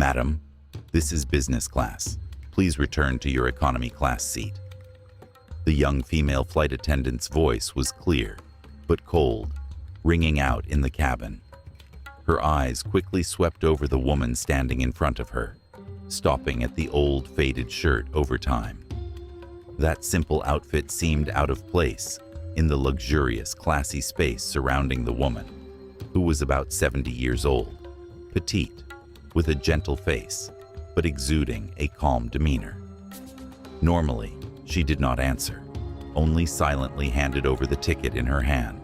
Madam, this is business class. Please return to your economy class seat. The young female flight attendant's voice was clear, but cold, ringing out in the cabin. Her eyes quickly swept over the woman standing in front of her, stopping at the old faded shirt over time. That simple outfit seemed out of place in the luxurious, classy space surrounding the woman, who was about 70 years old, petite, with a gentle face, but exuding a calm demeanor. Normally, she did not answer, only silently handed over the ticket in her hand.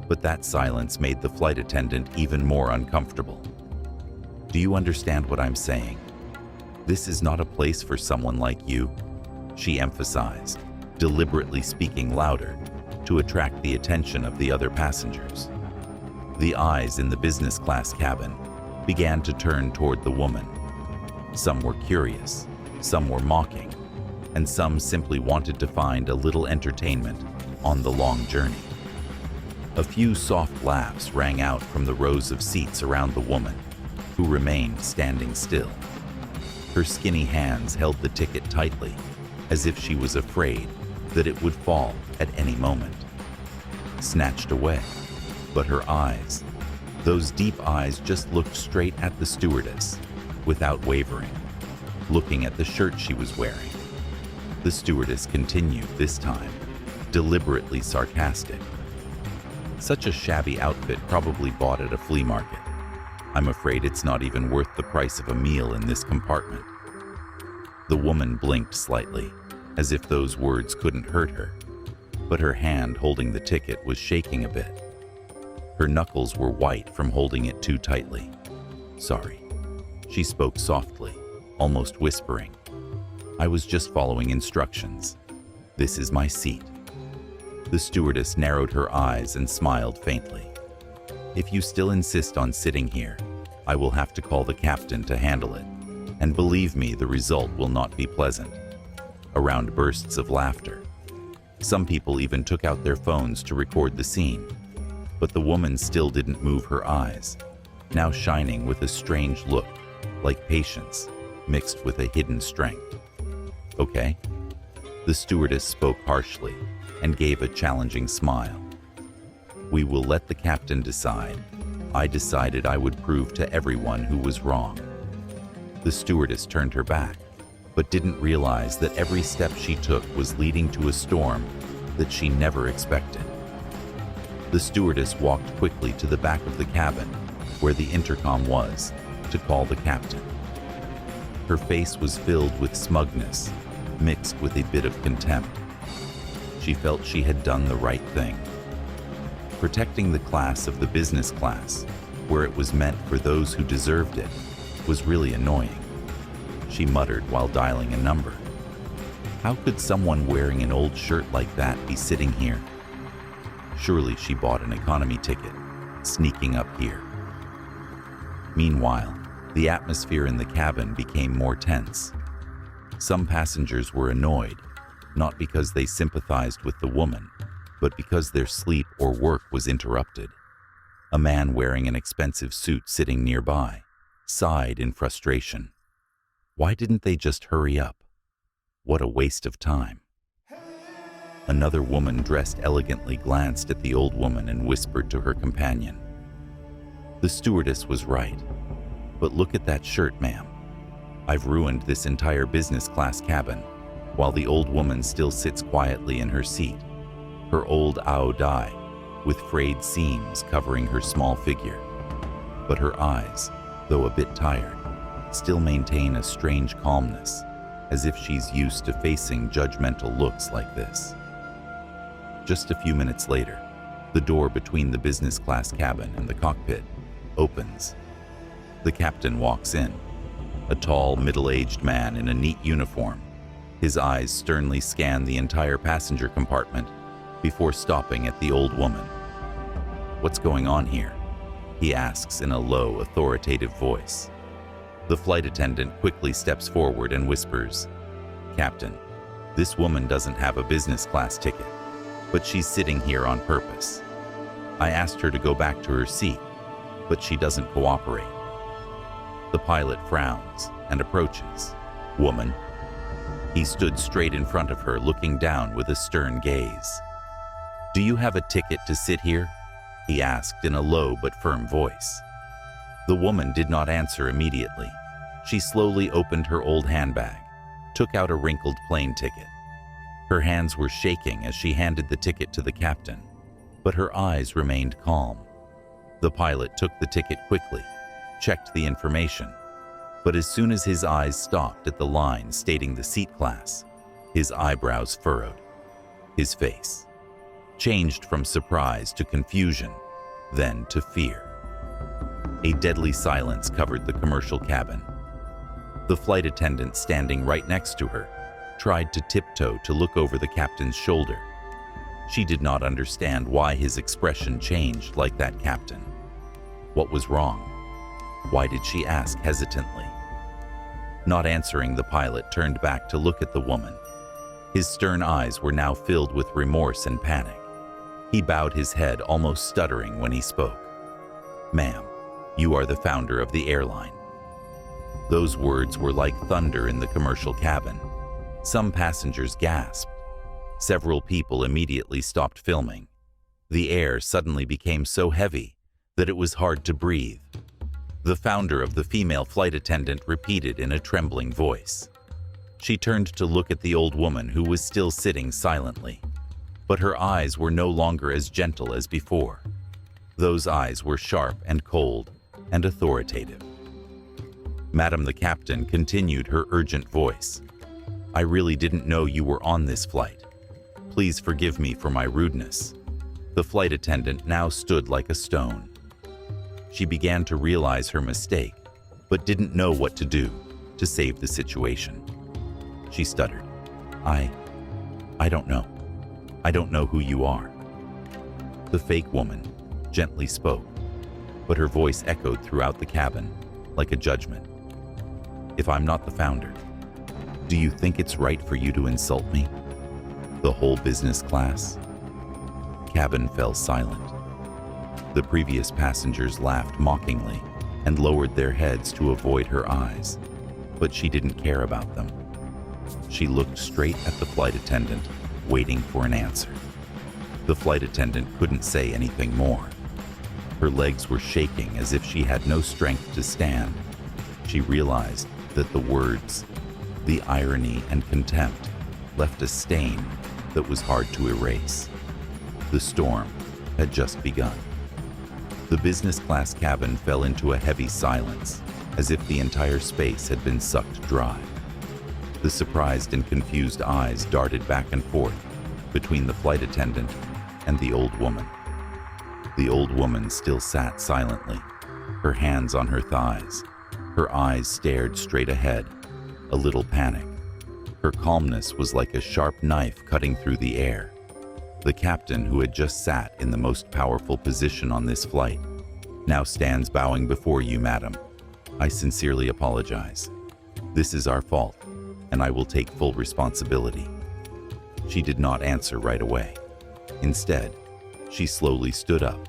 But that silence made the flight attendant even more uncomfortable. Do you understand what I'm saying? This is not a place for someone like you, she emphasized, deliberately speaking louder to attract the attention of the other passengers. The eyes in the business class cabin began to turn toward the woman. Some were curious, some were mocking, and some simply wanted to find a little entertainment on the long journey. A few soft laughs rang out from the rows of seats around the woman, who remained standing still. Her skinny hands held the ticket tightly, as if she was afraid that it would fall at any moment. Snatched away, but her eyes, those deep eyes, just looked straight at the stewardess, without wavering, looking at the shirt she was wearing. The stewardess continued, this time, deliberately sarcastic. Such a shabby outfit probably bought at a flea market. I'm afraid it's not even worth the price of a meal in this compartment. The woman blinked slightly, as if those words couldn't hurt her, but her hand holding the ticket was shaking a bit. Her knuckles were white from holding it too tightly. Sorry. She spoke softly, almost whispering. I was just following instructions. This is my seat. The stewardess narrowed her eyes and smiled faintly. If you still insist on sitting here, I will have to call the captain to handle it. And believe me, the result will not be pleasant. Around bursts of laughter. Some people even took out their phones to record the scene. But the woman still didn't move her eyes, now shining with a strange look, like patience, mixed with a hidden strength. Okay? The stewardess spoke harshly and gave a challenging smile. We will let the captain decide. I decided I would prove to everyone who was wrong. The stewardess turned her back, but didn't realize that every step she took was leading to a storm that she never expected. The stewardess walked quickly to the back of the cabin, where the intercom was, to call the captain. Her face was filled with smugness, mixed with a bit of contempt. She felt she had done the right thing. Protecting the class of the business class, where it was meant for those who deserved it, was really annoying. She muttered while dialing a number. How could someone wearing an old shirt like that be sitting here? Surely she bought an economy ticket, sneaking up here. Meanwhile, the atmosphere in the cabin became more tense. Some passengers were annoyed, not because they sympathized with the woman, but because their sleep or work was interrupted. A man wearing an expensive suit sitting nearby sighed in frustration. Why didn't they just hurry up? What a waste of time. Another woman dressed elegantly glanced at the old woman and whispered to her companion. The stewardess was right. But look at that shirt, ma'am. I've ruined this entire business class cabin, while the old woman still sits quietly in her seat, her old ao dai, with frayed seams covering her small figure. But her eyes, though a bit tired, still maintain a strange calmness, as if she's used to facing judgmental looks like this. Just a few minutes later, the door between the business class cabin and the cockpit opens. The captain walks in, a tall, middle-aged man in a neat uniform. His eyes sternly scan the entire passenger compartment before stopping at the old woman. What's going on here? He asks in a low, authoritative voice. The flight attendant quickly steps forward and whispers, Captain, this woman doesn't have a business class ticket, but she's sitting here on purpose. I asked her to go back to her seat, but she doesn't cooperate. The pilot frowns and approaches. "Woman." He stood straight in front of her, looking down with a stern gaze. "Do you have a ticket to sit here?" he asked in a low but firm voice. The woman did not answer immediately. She slowly opened her old handbag, took out a wrinkled plane ticket. Her hands were shaking as she handed the ticket to the captain, but her eyes remained calm. The pilot took the ticket quickly, checked the information, but as soon as his eyes stopped at the line stating the seat class, his eyebrows furrowed. His face changed from surprise to confusion, then to fear. A deadly silence covered the commercial cabin. The flight attendant standing right next to her tried to tiptoe to look over the captain's shoulder. She did not understand why his expression changed like that. "Captain, what was wrong?" Why did she ask hesitantly? Not answering, the pilot turned back to look at the woman. His stern eyes were now filled with remorse and panic. He bowed his head, almost stuttering when he spoke. "Ma'am, you are the founder of the airline." Those words were like thunder in the commercial cabin. Some passengers gasped. Several people immediately stopped filming. The air suddenly became so heavy that it was hard to breathe. The founder of the female flight attendant repeated in a trembling voice. She turned to look at the old woman who was still sitting silently, but her eyes were no longer as gentle as before. Those eyes were sharp and cold and authoritative. "Madam," the captain continued, her urgent voice, "I really didn't know you were on this flight. Please forgive me for my rudeness." The flight attendant now stood like a stone. She began to realize her mistake, but didn't know what to do to save the situation. She stuttered, I don't know. I don't know who you are." The fake woman gently spoke, but her voice echoed throughout the cabin like a judgment. "If I'm not the founder, do you think it's right for you to insult me? The whole business class?" Cabin fell silent. The previous passengers laughed mockingly and lowered their heads to avoid her eyes, but she didn't care about them. She looked straight at the flight attendant, waiting for an answer. The flight attendant couldn't say anything more. Her legs were shaking as if she had no strength to stand. She realized that the words, the irony and contempt, left a stain that was hard to erase. The storm had just begun. The business class cabin fell into a heavy silence, as if the entire space had been sucked dry. The surprised and confused eyes darted back and forth between the flight attendant and the old woman. The old woman still sat silently, her hands on her thighs. Her eyes stared straight ahead, a little panic. Her calmness was like a sharp knife cutting through the air. The captain, who had just sat in the most powerful position on this flight, now stands bowing before you, madam. I sincerely apologize. This is our fault, and I will take full responsibility." She did not answer right away. Instead, she slowly stood up.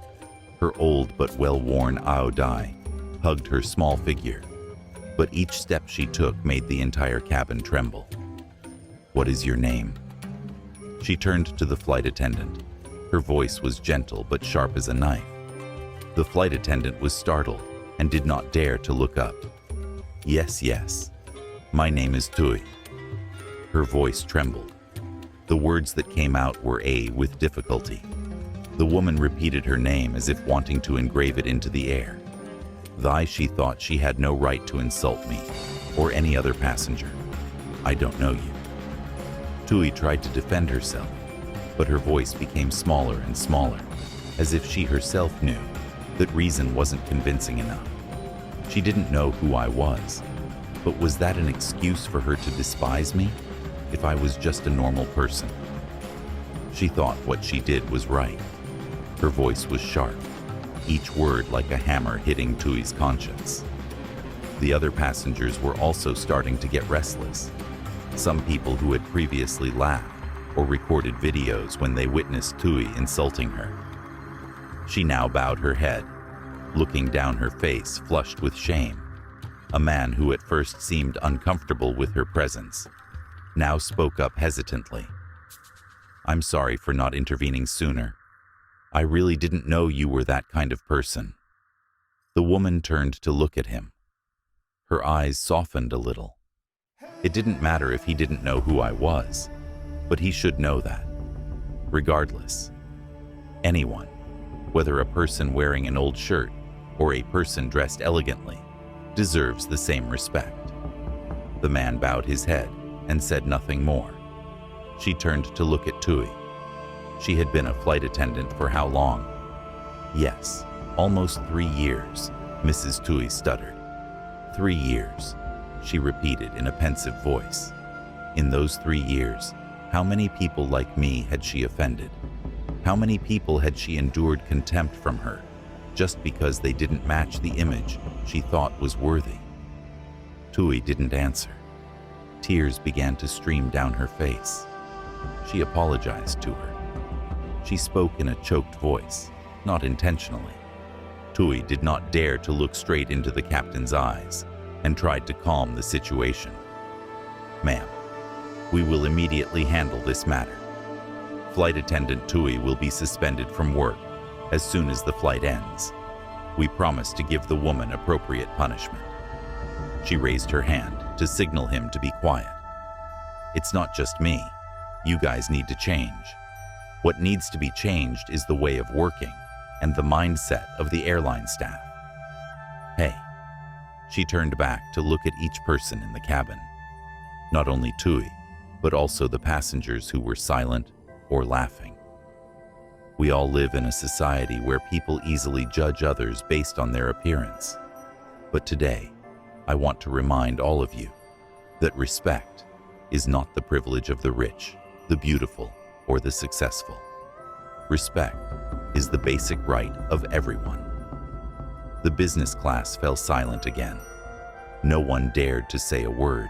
Her old but well-worn Aodai hugged her small figure, but each step she took made the entire cabin tremble. "What is your name?" She turned to the flight attendant. Her voice was gentle but sharp as a knife. The flight attendant was startled and did not dare to look up. Yes, my name is Tui." Her voice trembled. The words that came out were with difficulty. The woman repeated her name as if wanting to engrave it into the air. She thought she had no right to insult me or any other passenger. "I don't know you." Tui tried to defend herself, but her voice became smaller and smaller, as if she herself knew that reason wasn't convincing enough. She didn't know who I was, but was that an excuse for her to despise me if I was just a normal person? She thought what she did was right. Her voice was sharp, each word like a hammer hitting Tui's conscience. The other passengers were also starting to get restless. Some people who had previously laughed or recorded videos when they witnessed Tui insulting her. She now bowed her head, looking down, her face flushed with shame. A man who at first seemed uncomfortable with her presence now spoke up hesitantly. "I'm sorry for not intervening sooner. I really didn't know you were that kind of person." The woman turned to look at him. Her eyes softened a little. It didn't matter if he didn't know who I was, but he should know that. Regardless, anyone, whether a person wearing an old shirt or a person dressed elegantly, deserves the same respect. The man bowed his head and said nothing more. She turned to look at Tui. She had been a flight attendant for how long? Yes, almost 3 years, Mrs. Tui stuttered. 3 years, she repeated in a pensive voice. In those 3 years, how many people like me had she offended? How many people had she endured contempt from her just because they didn't match the image she thought was worthy? Tui didn't answer. Tears began to stream down her face. She apologized to her. She spoke in a choked voice, not intentionally. Tui did not dare to look straight into the captain's eyes and tried to calm the situation. "Ma'am, we will immediately handle this matter. Flight attendant Tui will be suspended from work as soon as the flight ends. We promise to give the woman appropriate punishment." She raised her hand to signal him to be quiet. "It's not just me. You guys need to change. What needs to be changed is the way of working and the mindset of the airline staff. Hey." She turned back to look at each person in the cabin. Not only Tui, but also the passengers who were silent or laughing. We all live in a society where people easily judge others based on their appearance. But today, I want to remind all of you that respect is not the privilege of the rich, the beautiful, or the successful. Respect is the basic right of everyone. The business class fell silent again. No one dared to say a word.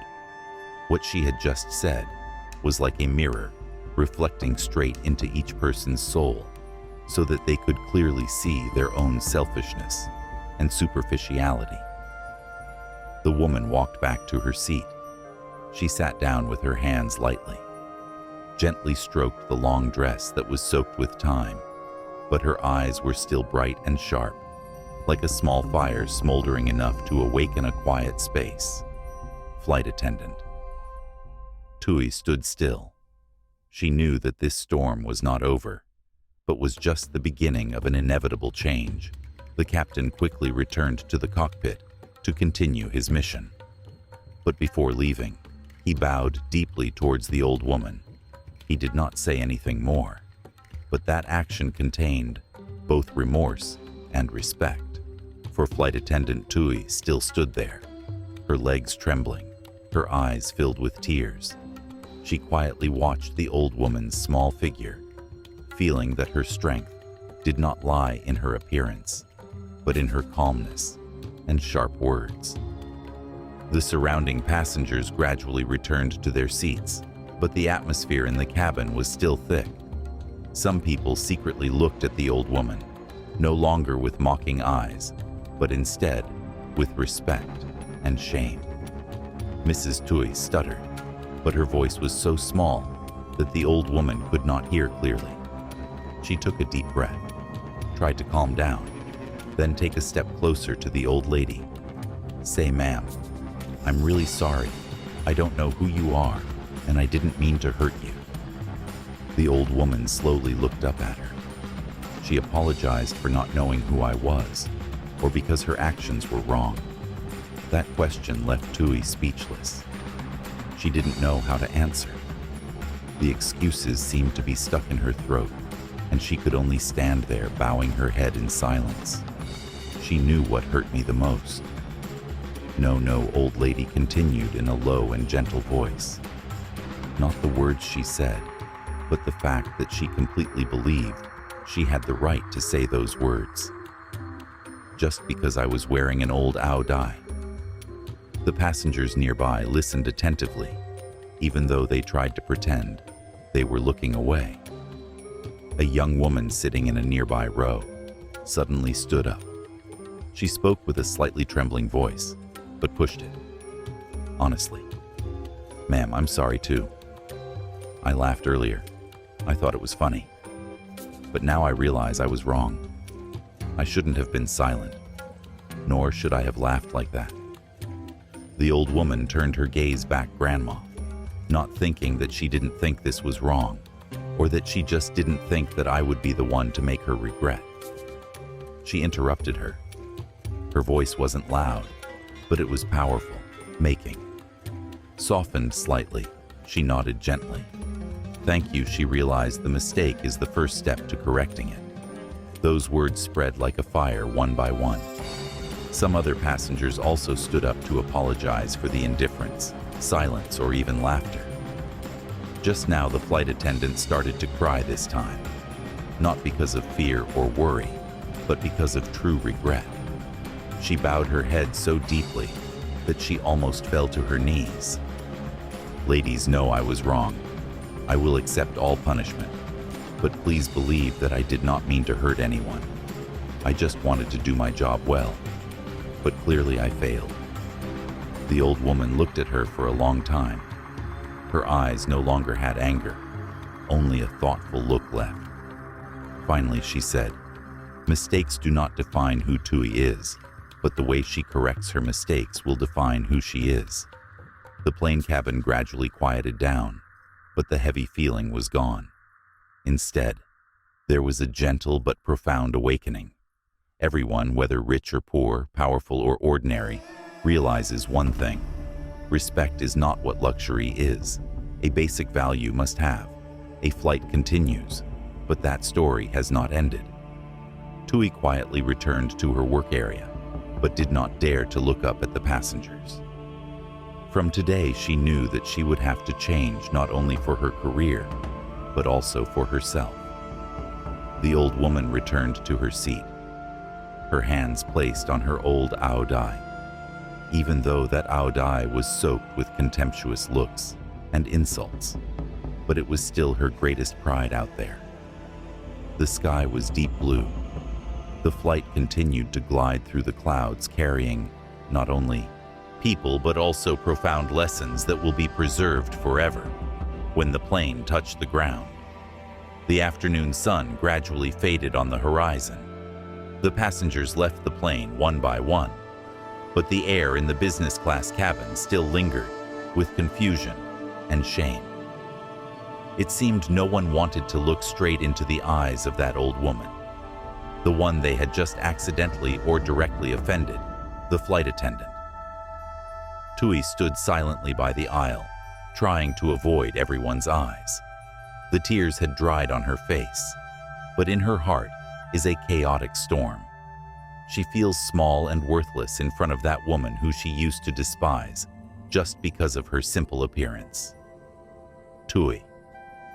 What she had just said was like a mirror reflecting straight into each person's soul so that they could clearly see their own selfishness and superficiality. The woman walked back to her seat. She sat down with her hands lightly, gently stroked the long dress that was soaked with time, but her eyes were still bright and sharp, like a small fire smoldering enough to awaken a quiet space. "Flight attendant." Tui stood still. She knew that this storm was not over, but was just the beginning of an inevitable change. The captain quickly returned to the cockpit to continue his mission. But before leaving, he bowed deeply towards the old woman. He did not say anything more, but that action contained both remorse and respect. For flight attendant Tui still stood there, her legs trembling, her eyes filled with tears. She quietly watched the old woman's small figure, feeling that her strength did not lie in her appearance, but in her calmness and sharp words. The surrounding passengers gradually returned to their seats, but the atmosphere in the cabin was still thick. Some people secretly looked at the old woman, no longer with mocking eyes, but instead with respect and shame. Mrs. Tui stuttered, but her voice was so small that the old woman could not hear clearly. She took a deep breath, tried to calm down, then take a step closer to the old lady. "Say, ma'am, I'm really sorry. I don't know who you are, and I didn't mean to hurt you." The old woman slowly looked up at her. She apologized for not knowing who I was, or because her actions were wrong. That question left Tui speechless. She didn't know how to answer. The excuses seemed to be stuck in her throat, and she could only stand there bowing her head in silence. She knew what hurt me the most. No, old lady continued in a low and gentle voice. Not the words she said, but the fact that she completely believed she had the right to say those words. Just because I was wearing an old ao dai. The passengers nearby listened attentively, even though they tried to pretend they were looking away. A young woman sitting in a nearby row suddenly stood up. She spoke with a slightly trembling voice. but pushed it. Honestly. Ma'am, I'm sorry too. I laughed earlier. I thought it was funny. But now I realize I was wrong. I shouldn't have been silent, nor should I have laughed like that. The old woman turned her gaze back at Grandma, not thinking that she didn't think this was wrong, or that she just didn't think that I would be the one to make her regret. She interrupted her. Her voice wasn't loud, but it was powerful, making. Softened slightly, she nodded gently. Thank you, she realized the mistake is the first step to correcting it. Those words spread like a fire one by one. Some other passengers also stood up to apologize for the indifference, silence, or even laughter. Just now the flight attendant started to cry this time, not because of fear or worry, but because of true regret. She bowed her head so deeply that she almost fell to her knees. Ladies know I was wrong. I will accept all punishment, but please believe that I did not mean to hurt anyone. I just wanted to do my job well, but clearly I failed. The old woman looked at her for a long time. Her eyes no longer had anger, only a thoughtful look left. Finally, she said, "Mistakes do not define who Tui is, but the way she corrects her mistakes will define who she is." The plane cabin gradually quieted down, but the heavy feeling was gone. Instead, there was a gentle but profound awakening. Everyone, whether rich or poor, powerful or ordinary, realizes one thing. Respect is not what luxury is. A basic value must have. A flight continues, but that story has not ended. Tui quietly returned to her work area, but did not dare to look up at the passengers. From today, she knew that she would have to change not only for her career, but also for herself. The old woman returned to her seat, her hands placed on her old aodai, even though that aodai was soaked with contemptuous looks and insults, but it was still her greatest pride out there. The sky was deep blue. The flight continued to glide through the clouds, carrying not only people but also profound lessons that will be preserved forever. When the plane touched the ground, the afternoon sun gradually faded on the horizon. The passengers left the plane one by one, but the air in the business class cabin still lingered with confusion and shame. It seemed no one wanted to look straight into the eyes of that old woman, the one they had just accidentally or directly offended, the flight attendant. Tui stood silently by the aisle, trying to avoid everyone's eyes. The tears had dried on her face, but in her heart is a chaotic storm. She feels small and worthless in front of that woman who she used to despise just because of her simple appearance. Tui.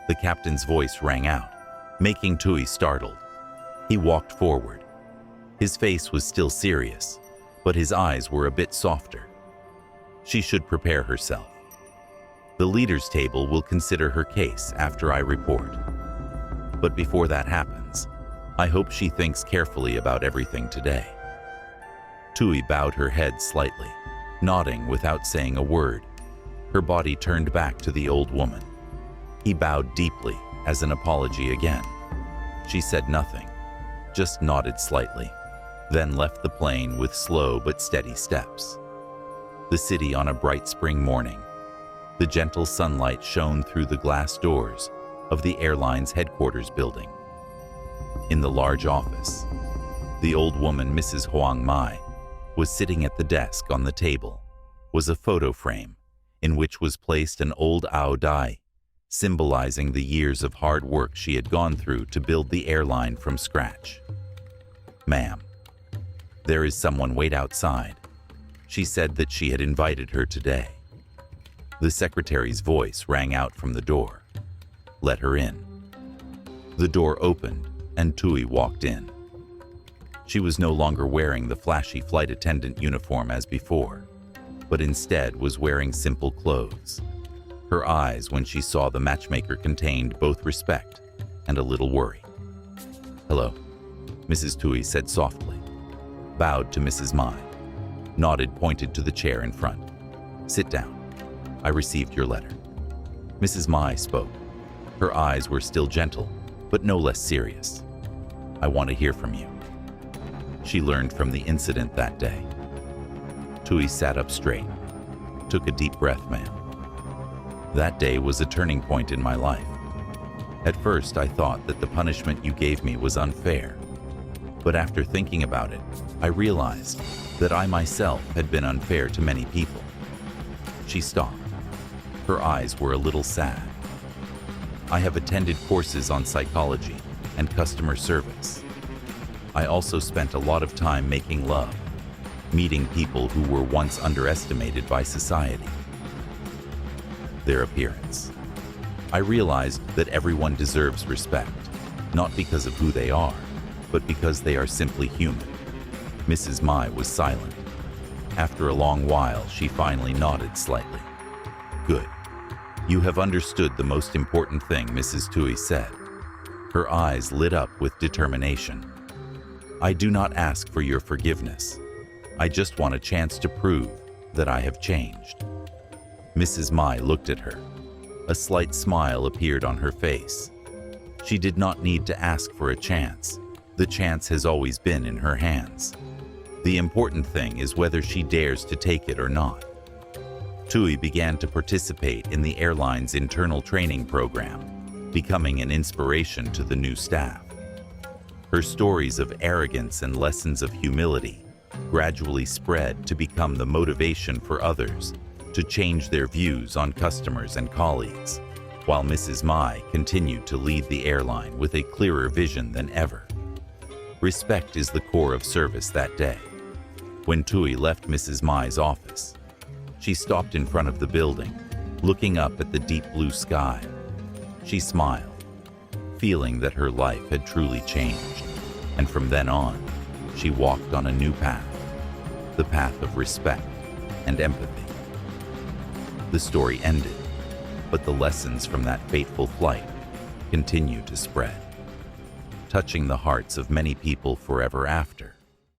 The captain's voice rang out, making Tui startled. He walked forward. His face was still serious, but his eyes were a bit softer. She should prepare herself. The leaders' table will consider her case after I report. But before that happens, I hope she thinks carefully about everything today. Tui bowed her head slightly, nodding without saying a word. Her body turned back to the old woman. He bowed deeply as an apology again. She said nothing, just nodded slightly, then left the plane with slow but steady steps. The city on a bright spring morning. The gentle sunlight shone through the glass doors of the airline's headquarters building. In the large office, the old woman, Mrs. Huang Mai, was sitting at the desk. On the table was a photo frame in which was placed an old aodai, symbolizing the years of hard work she had gone through to build the airline from scratch. "Ma'am, there is someone wait outside." She said that she had invited her today. The secretary's voice rang out from the door. "Let her in." The door opened and Tui walked in. She was no longer wearing the flashy flight attendant uniform as before, but instead was wearing simple clothes. Her eyes, when she saw the matchmaker, contained both respect and a little worry. "Hello," Mrs. Tui said softly, bowed to Mrs. Mai. nodded, pointed to the chair in front. "Sit down. I received your letter." Mrs. Mai spoke. Her eyes were still gentle, but no less serious. "I want to hear from you." She learned from the incident that day. Tui sat up straight, took a deep breath. "Ma'am, that day was a turning point in my life. At first, I thought that the punishment you gave me was unfair. But after thinking about it, I realized that I myself had been unfair to many people." She stopped. Her eyes were a little sad. "I have attended courses on psychology and customer service. I also spent a lot of time making love, meeting people who were once underestimated by society. Their appearance. I realized that everyone deserves respect, not because of who they are, but because they are simply human." Mrs. Mai was silent. After a long while, she finally nodded slightly. "Good. You have understood the most important thing," Mrs. Tui said. Her eyes lit up with determination. "I do not ask for your forgiveness. I just want a chance to prove that I have changed." Mrs. Mai looked at her. A slight smile appeared on her face. She did not need to ask for a chance. The chance has always been in her hands. The important thing is whether she dares to take it or not. Tui began to participate in the airline's internal training program, becoming an inspiration to the new staff. Her stories of arrogance and lessons of humility gradually spread to become the motivation for others to change their views on customers and colleagues, while Mrs. Mai continued to lead the airline with a clearer vision than ever. Respect is the core of service that day. When Tui left Mrs. Mai's office, she stopped in front of the building, looking up at the deep blue sky. She smiled, feeling that her life had truly changed, and from then on, she walked on a new path, the path of respect and empathy. The story ended, but the lessons from that fateful flight continue to spread, touching the hearts of many people forever after.